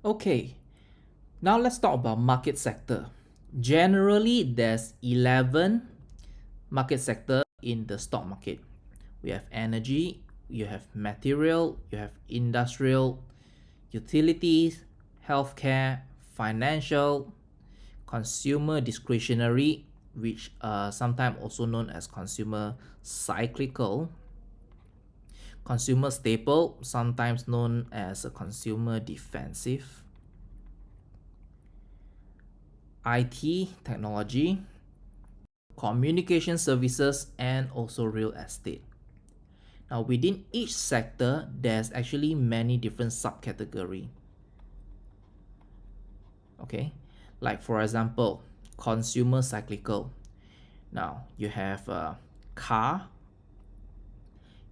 Okay, now let's talk about market sector. Generally, there's 11 market sector in the stock market. We have energy, you have material, you have industrial, utilities, healthcare, financial, consumer discretionary, which sometimes also known as consumer cyclical, consumer staple, sometimes known as a consumer defensive, IT, technology, communication services, and also real estate. Now, within each sector, there's actually many different subcategory. Okay, like for example, consumer cyclical. Now, you have a car,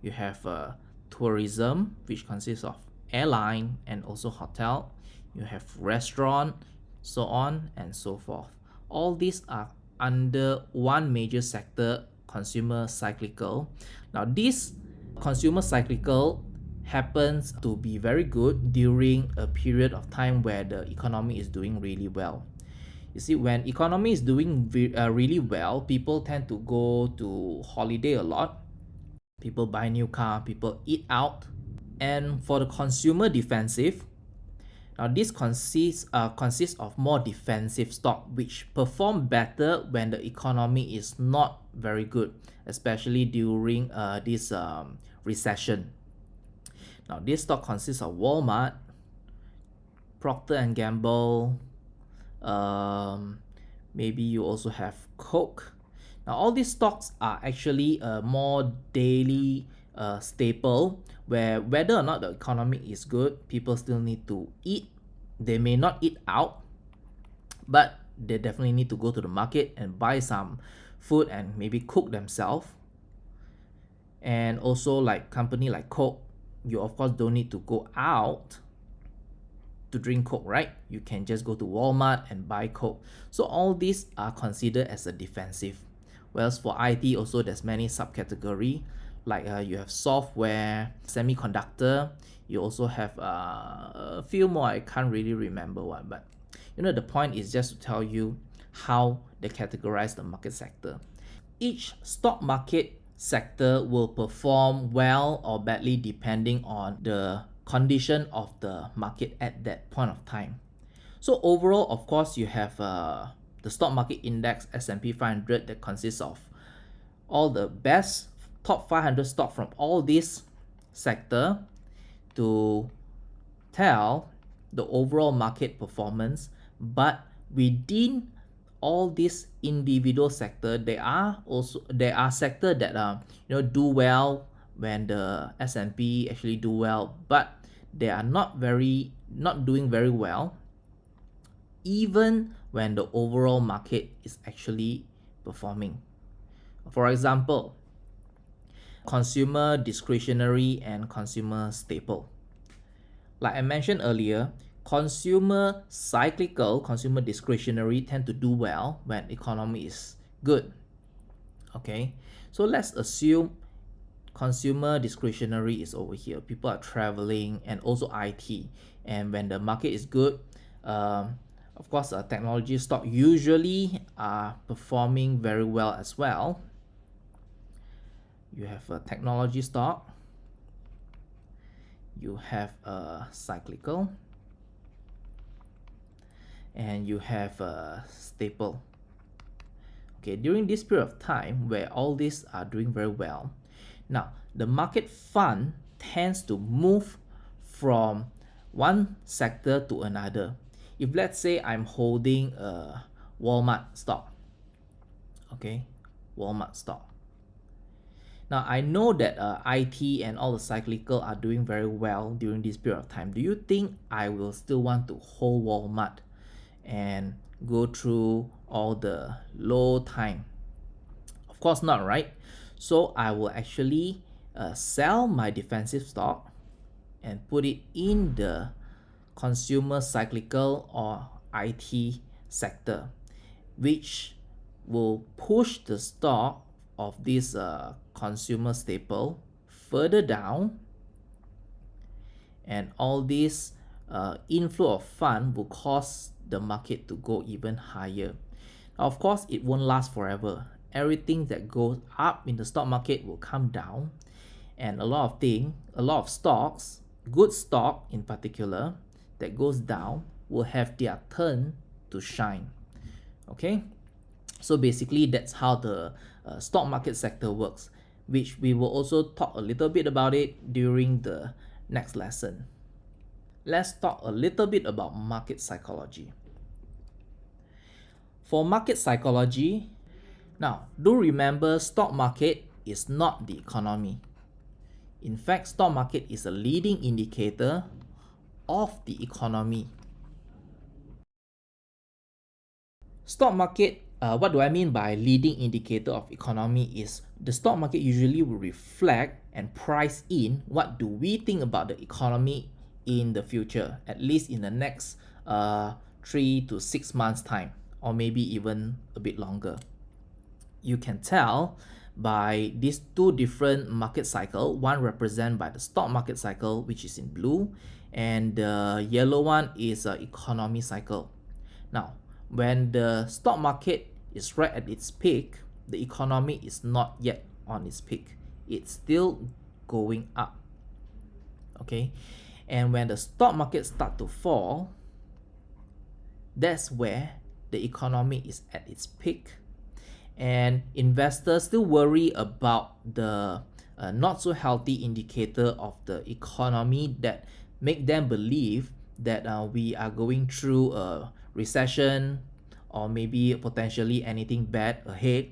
you have a tourism, which consists of airline and also hotel. You have restaurant, so on and so forth. All these are under one major sector, consumer cyclical. Now, this consumer cyclical happens to be very good during a period of time where the economy is doing really well. You see, when economy is doing really well, people tend to go to holiday a lot. People buy new car, people eat out. And for the consumer defensive, now this consists of more defensive stock which perform better when the economy is not very good, especially during this recession. Now this stock consists of Walmart, Procter and Gamble, maybe you also have Coke. Now all these stocks are actually a more daily staple where whether or not the economy is good, people still need to eat. They may not eat out, but they definitely need to go to the market and buy some food and maybe cook themselves. And also like company like Coke, you of course don't need to go out to drink Coke, right? You can just go to Walmart and buy Coke. So all these are considered as a defensive. Whereas for IT also there's many subcategory, like you have software, semiconductor. You also have a few more. I can't really remember what, but the point is just to tell you how they categorize the market sector. Each stock market sector will perform well or badly depending on the condition of the market at that point of time. So overall, of course, you have the stock market index S&P 500 that consists of all the best top 500 stock from all this sector to tell the overall market performance. But within all these individual sector, there are sector that do well when the S&P actually do well, but they are not doing very well even when the overall market is actually performing. For example, consumer discretionary and consumer staple. Like I mentioned earlier, consumer cyclical, consumer discretionary tend to do well when economy is good. Okay, so let's assume consumer discretionary is over here. People are traveling and also IT. And when the market is good, of course, technology stock usually are performing very well as well. You have a technology stock. You have a cyclical. And you have a staple. Okay, during this period of time where all these are doing very well, now the market fund tends to move from one sector to another. If let's say I'm holding a Walmart stock, okay, Walmart stock. Now I know that IT and all the cyclical are doing very well during this period of time. Do you think I will still want to hold Walmart and go through all the low time? Of course not, right? So I will actually sell my defensive stock and put it in the consumer cyclical or IT sector, which will push the stock of this consumer staple further down, and all these inflow of fund will cause the market to go even higher. Of course, it won't last forever. Everything that goes up in the stock market will come down, and a lot of stocks, good stock in particular, that goes down will have their turn to shine. Okay, so basically that's how the stock market sector works, which we will also talk a little bit about it during the next lesson. Let's talk a little bit about market psychology. For market psychology, now do remember stock market is not the economy. In fact, stock market is a leading indicator of the economy. Stock market, what do I mean by leading indicator of economy is the stock market usually will reflect and price in what do we think about the economy in the future, at least in the next 3 to 6 months time, or maybe even a bit longer. You can tell by these two different market cycle. One represented by the stock market cycle, which is in blue, and the yellow one is economy cycle. Now, when the stock market is right at its peak, the economy is not yet on its peak. It's still going up. Okay, and when the stock market start to fall, that's where the economy is at its peak, and investors still worry about the not so healthy indicator of the economy that make them believe that we are going through a recession or maybe potentially anything bad ahead.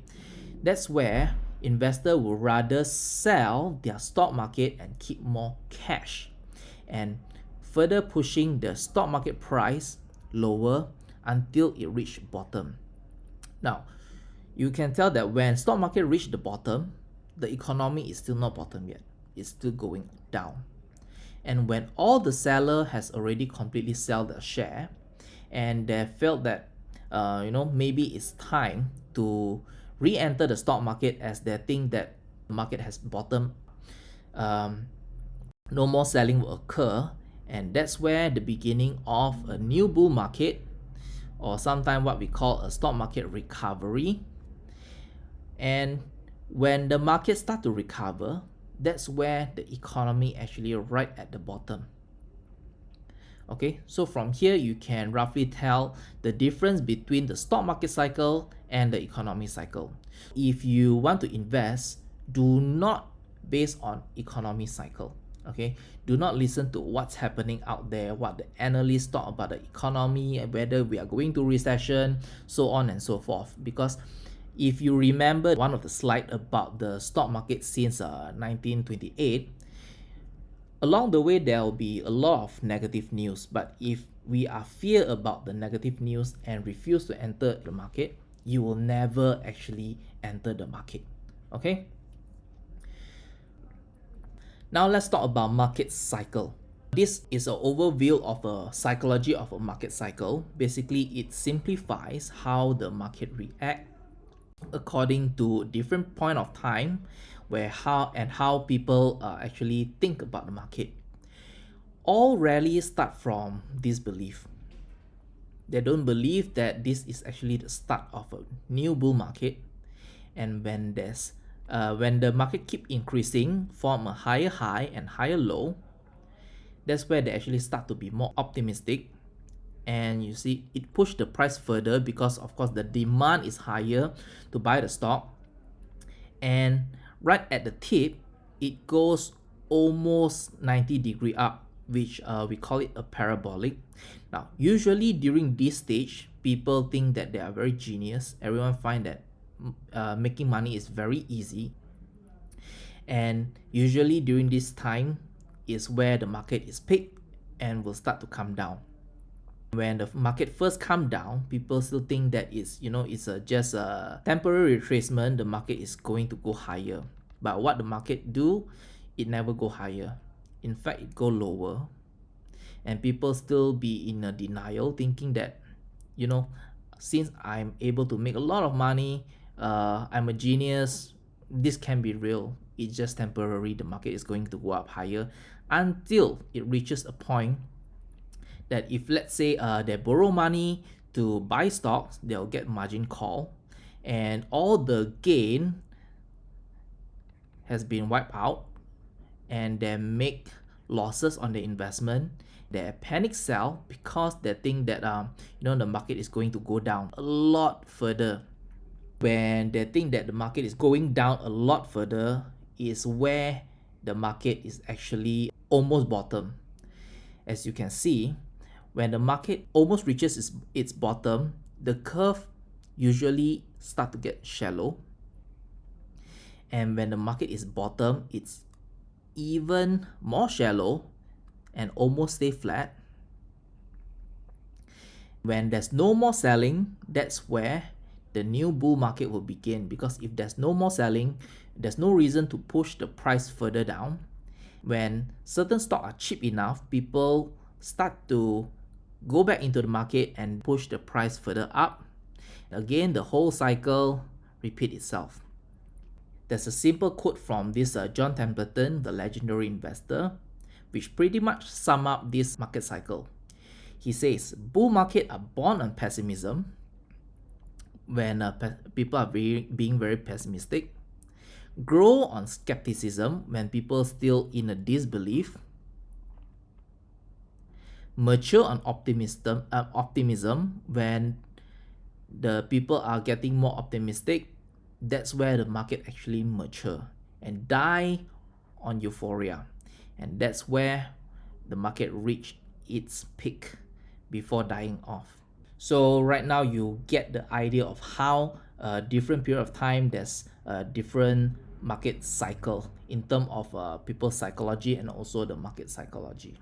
That's where investors will rather sell their stock market and keep more cash, and further pushing the stock market price lower until it reached bottom. Now, you can tell that when stock market reached the bottom, the economy is still not bottom yet. It's still going down. And when all the seller has already completely sell their share, and they felt that maybe it's time to re-enter the stock market as they think that the market has bottomed, no more selling will occur, and that's where the beginning of a new bull market, or sometimes what we call a stock market recovery. And when the market start to recover, that's where the economy actually right at the bottom. Okay, so from here you can roughly tell the difference between the stock market cycle and the economy cycle. If you want to invest, do not base on economy cycle. Okay, do not listen to what's happening out there, what the analysts talk about the economy, whether we are going to recession, so on and so forth. Because if you remember one of the slides about the stock market since 1928, along the way there will be a lot of negative news, but if we are fear about the negative news and refuse to enter the market, you will never actually enter the market. Okay, now let's talk about market cycle. This is an overview of a psychology of a market cycle. Basically, it simplifies how the market react according to different point of time, where how people actually think about the market. All rallies start from this belief. They don't believe that this is actually the start of a new bull market, and when the market keep increasing from a higher high and higher low, that's where they actually start to be more optimistic. And you see it push the price further because of course the demand is higher to buy the stock, and right at the tip it goes almost 90-degree up, which we call it a parabolic. Now usually during this stage, people think that they are very genius. Everyone find that making money is very easy, and usually during this time is where the market is peaked and will start to come down. When the market first come down, people still think that it's just a temporary retracement. The market is going to go higher, but what the market do, it never go higher. In fact, it go lower, and people still be in a denial, thinking that since I'm able to make a lot of money, I'm a genius, this can be real. It's just temporary. The market is going to go up higher until it reaches a point that if let's say they borrow money to buy stocks, they'll get margin call, and all the gain has been wiped out, and they make losses on the investment. They panic sell because they think that the market is going to go down a lot further. When they think that the market is going down a lot further is where the market is actually almost bottom. As you can see, when the market almost reaches its bottom, the curve usually start to get shallow. And when the market is bottom, it's even more shallow and almost stay flat. When there's no more selling, that's where the new bull market will begin, because if there's no more selling, there's no reason to push the price further down. When certain stocks are cheap enough, people start to go back into the market and push the price further up. Again, the whole cycle repeat itself. There's a simple quote from this John Templeton, the legendary investor, which pretty much sum up this market cycle. He says, bull market are born on pessimism, when people are being very pessimistic, grow on skepticism when people still in a disbelief, mature on optimism when the people are getting more optimistic. That's where the market actually mature, and die on euphoria, and that's where the market reach its peak before dying off. So right now you get the idea of how a different period of time there's a different market cycle in terms of people's psychology and also the market psychology.